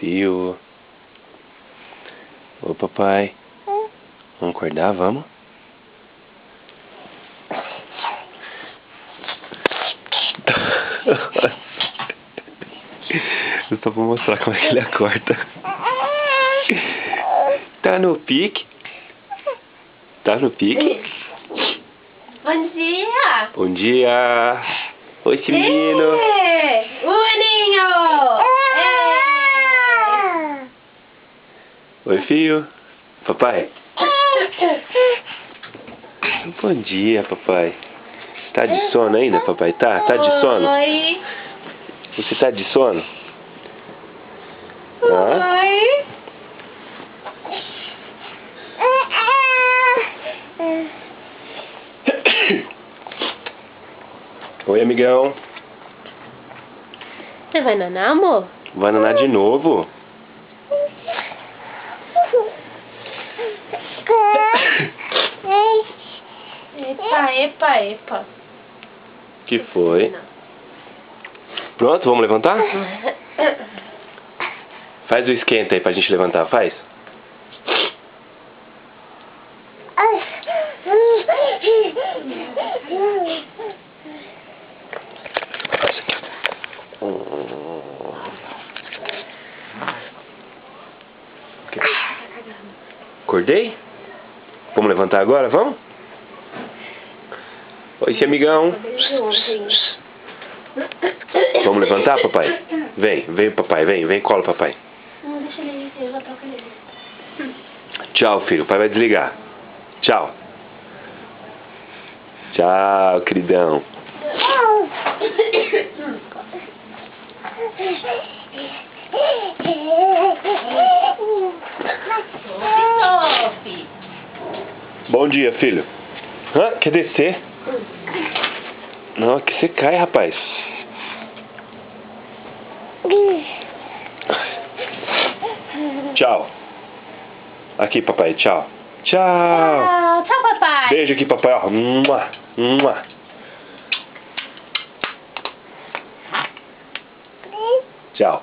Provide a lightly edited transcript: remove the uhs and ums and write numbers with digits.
Fio. Ô papai. Vamos acordar, vamos? Eu só vou mostrar como é que ele acorda. Tá no pique? Tá no pique? Bom dia! Bom dia! Oi, esse menino! Uninho! Oi, filho! Papai! Bom dia, papai! Tá de sono ainda, papai? Tá? Tá de sono? Oi! Você tá de sono? Oi! Oi, amigão! Você vai nanar, amor? Vai nanar de novo? Epa. Que foi? Pronto, vamos levantar? Faz o esquenta aí pra gente levantar, faz? Acordei? Vamos levantar agora, vamos? Oi, esse amigão. Vamos levantar, papai? Vem, papai, vem, cola, papai. Não, deixa ele ir, eu já troco ele. Tchau, filho, o pai vai desligar. Tchau. Tchau, queridão. Bom dia, filho. Hã? Quer descer? Não, que você cai, rapaz. Tchau. Aqui, papai, tchau. Tchau. Tchau, papai. Beijo aqui, papai, ó. Mua, mua. Tchau.